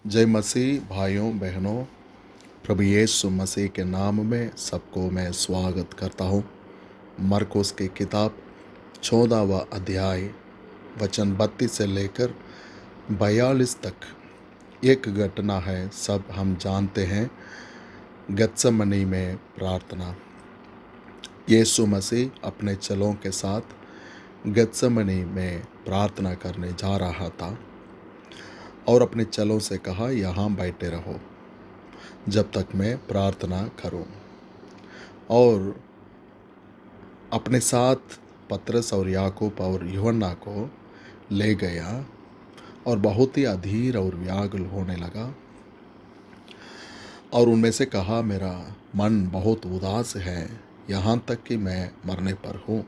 जय मसीह भाइयों बहनों, प्रभु यीशु मसीह के नाम में सबको मैं स्वागत करता हूँ। मरकुस की किताब 14वां अध्याय वचन 32 से लेकर 42 तक एक घटना है, सब हम जानते हैं। गत्समनी में प्रार्थना। यीशु मसीह अपने चेलों के साथ गत्समनी में प्रार्थना करने जा रहा था और अपने चेलों से कहा, यहाँ बैठे रहो जब तक मैं प्रार्थना करूं। और अपने साथ पतरस और याकूब और यूहन्ना को ले गया और बहुत ही अधीर और व्याकुल होने लगा और उनमें से कहा, मेरा मन बहुत उदास है, यहाँ तक कि मैं मरने पर हूँ।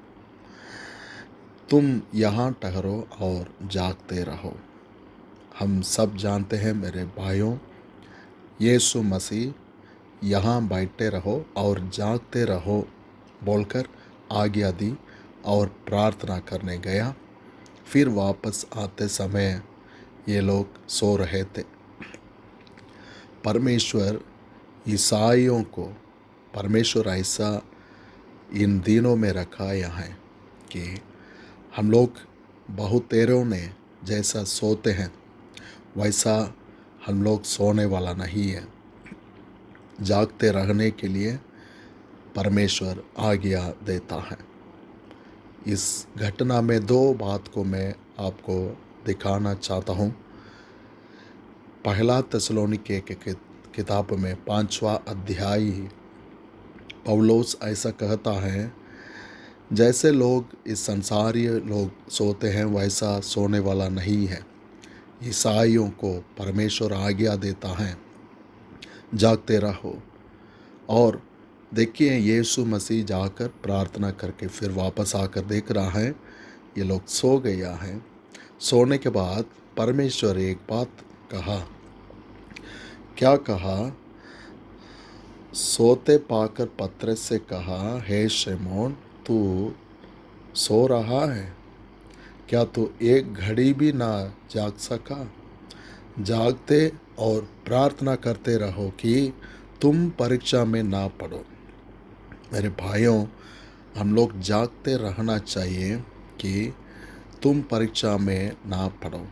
तुम यहाँ ठहरो और जागते रहो। हम सब जानते हैं मेरे भाइयों, यीशु मसीह यहाँ बैठे रहो और जागते रहो बोलकर आज्ञा दी और प्रार्थना करने गया। फिर वापस आते समय ये लोग सो रहे थे। परमेश्वर ईसाइयों को परमेश्वर ऐसा इन दिनों में रखाया है कि हम लोग बहुतेरों ने जैसा सोते हैं वैसा हम लोग सोने वाला नहीं है। जागते रहने के लिए परमेश्वर आज्ञा देता है। इस घटना में दो बात को मैं आपको दिखाना चाहता हूँ। पहला थिस्सलुनीके के किताब में 5वां अध्याय पौलुस ऐसा कहता है, जैसे लोग इस संसारीय लोग सोते हैं वैसा सोने वाला नहीं है। ईसाइयों को परमेश्वर आज्ञा देता है, जागते रहो। और देखिए, यीशु मसीह जाकर प्रार्थना करके फिर वापस आकर देख रहा है ये लोग सो गया है। सोने के बाद परमेश्वर एक बात कहा। क्या कहा? सोते पाकर पतरस से कहा, हे शमौन, तू सो रहा है? क्या तू एक घड़ी भी ना जाग सका? जागते और प्रार्थना करते रहो कि तुम परीक्षा में ना पड़ो। मेरे भाइयों, हम लोग जागते रहना चाहिए कि तुम परीक्षा में ना पड़ो।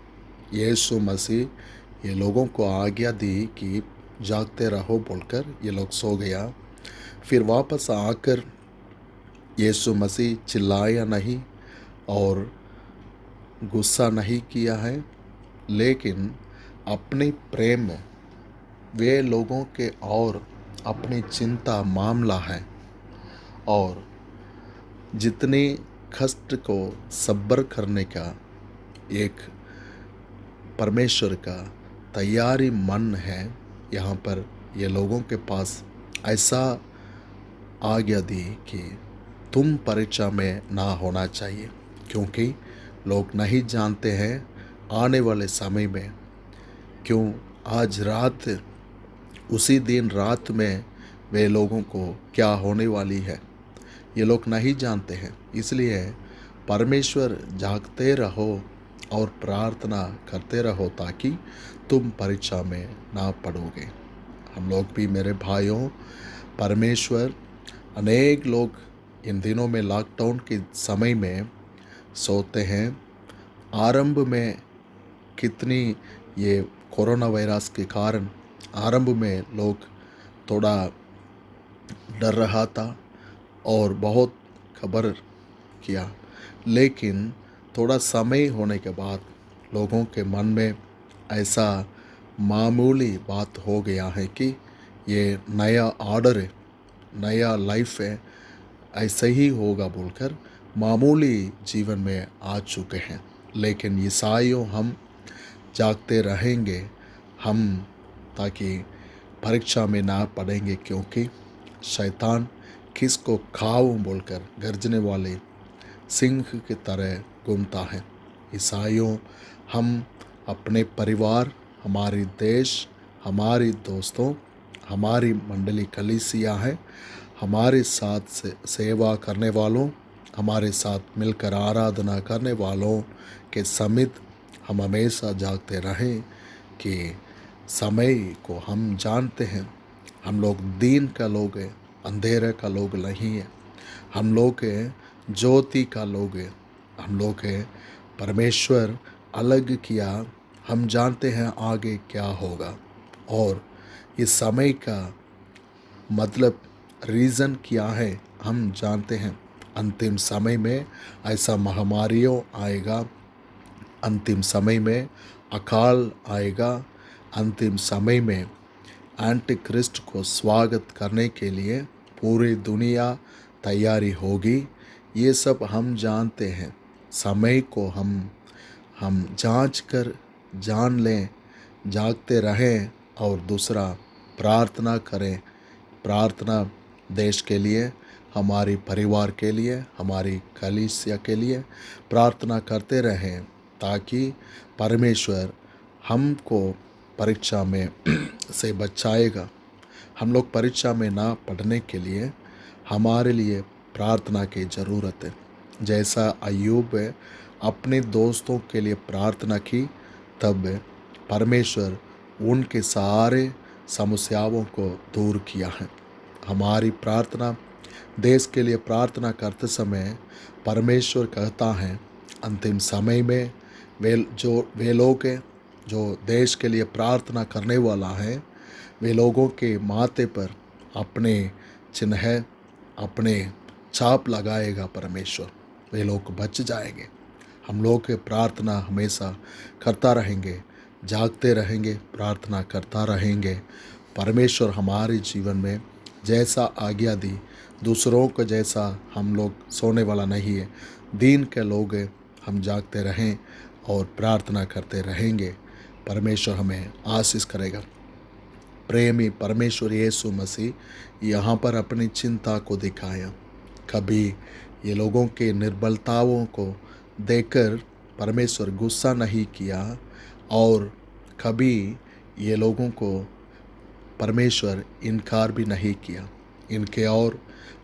यीशु मसीह ये लोगों को आज्ञा दी कि जागते रहो बोलकर ये लोग सो गया। फिर वापस आकर यीशु मसीह चिल्लाया नहीं और गुस्सा नहीं किया है, लेकिन अपनी प्रेम में वे लोगों के और अपनी चिंता मामला है और जितने कष्ट को सब्र करने का एक परमेश्वर का तैयारी मन है। यहाँ पर ये लोगों के पास ऐसा आज्ञा दी कि तुम परीक्षा में ना होना चाहिए, क्योंकि लोग नहीं जानते हैं आने वाले समय में क्यों आज रात उसी दिन रात में वे लोगों को क्या होने वाली है, ये लोग नहीं जानते हैं। इसलिए परमेश्वर जागते रहो और प्रार्थना करते रहो ताकि तुम परीक्षा में ना पड़ोगे। हम लोग भी मेरे भाइयों, परमेश्वर अनेक लोग इन दिनों में लॉकडाउन के समय में सोते हैं। आरंभ में कितनी ये कोरोना वायरस के कारण आरंभ में लोग थोड़ा डर रहा था और बहुत खबर किया, लेकिन थोड़ा समय होने के बाद लोगों के मन में ऐसा मामूली बात हो गया है कि ये नया ऑर्डर है, नया लाइफ है, ऐसे ही होगा बोलकर मामूली जीवन में आ चुके हैं। लेकिन ईसाइयों हम जागते रहेंगे हम, ताकि परीक्षा में ना पड़ेंगे, क्योंकि शैतान किसको खाऊं बोलकर गर्जने वाले सिंह की तरह घूमता है। ईसाइयों हम अपने परिवार, हमारी देश, हमारी दोस्तों, हमारी मंडली कलीसिया है, हमारे साथ सेवा करने वालों, हमारे साथ मिलकर आराधना करने वालों के समित हम हमेशा जागते रहें कि समय को हम जानते हैं। हम लोग दिन का लोग हैं, अंधेरे का लोग नहीं है। हम लोग हैं ज्योति का लोग हैं। हम लोग हैं परमेश्वर अलग किया। हम जानते हैं आगे क्या होगा, और इस समय का मतलब रीज़न क्या है हम जानते हैं। अंतिम समय में ऐसा महामारियों आएगा, अंतिम समय में अकाल आएगा, अंतिम समय में एंटी क्रिस्ट को स्वागत करने के लिए पूरी दुनिया तैयारी होगी। ये सब हम जानते हैं। समय को हम जांच कर जान लें, जागते रहें, और दूसरा प्रार्थना करें। प्रार्थना देश के लिए, हमारे परिवार के लिए, हमारी कलीसिया के लिए प्रार्थना करते रहें, ताकि परमेश्वर हमको परीक्षा में से बचाएगा। हम लोग परीक्षा में ना पढ़ने के लिए हमारे लिए प्रार्थना की ज़रूरत है। जैसा अय्यूब अपने दोस्तों के लिए प्रार्थना की, तब परमेश्वर उनके सारे समस्याओं को दूर किया है। हमारी प्रार्थना, देश के लिए प्रार्थना करते समय परमेश्वर कहता है अंतिम समय में वे लोग हैं जो देश के लिए प्रार्थना करने वाला है, वे लोगों के माथे पर अपने चिन्ह, अपने छाप लगाएगा परमेश्वर। वे लोग बच जाएंगे। हम लोग के प्रार्थना हमेशा करता रहेंगे, जागते रहेंगे, प्रार्थना करता रहेंगे। परमेश्वर हमारे जीवन में जैसा आज्ञा दी, दूसरों को जैसा हम लोग सोने वाला नहीं है, दिन के लोग हैं, हम जागते रहें और प्रार्थना करते रहेंगे। परमेश्वर हमें आशीष करेगा। प्रेमी परमेश्वर यीशु मसीह यहाँ पर अपनी चिंता को दिखाया। कभी ये लोगों के निर्बलताओं को देखकर परमेश्वर गुस्सा नहीं किया, और कभी ये लोगों को परमेश्वर इनकार भी नहीं किया। इनके और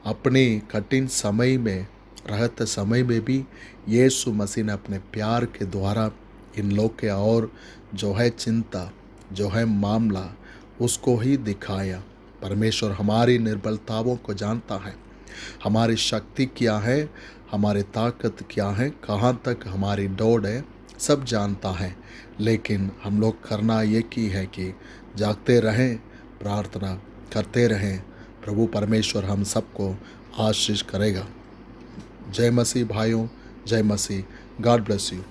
अपने कठिन समय में, रहते समय में भी यीशु मसीह ने अपने प्यार के द्वारा इन लोग के और जो है चिंता, जो है मामला, उसको ही दिखाया। परमेश्वर हमारी निर्बलताओं को जानता है, हमारी शक्ति क्या है, हमारी ताकत क्या है, कहाँ तक हमारी दौड़ है, सब जानता है। लेकिन हम लोग करना ये की है कि जागते रहें, प्रार्थना करते रहें। प्रभु परमेश्वर हम सबको आशीष करेगा। जय मसीह भाइयों, जय मसीह। God bless you.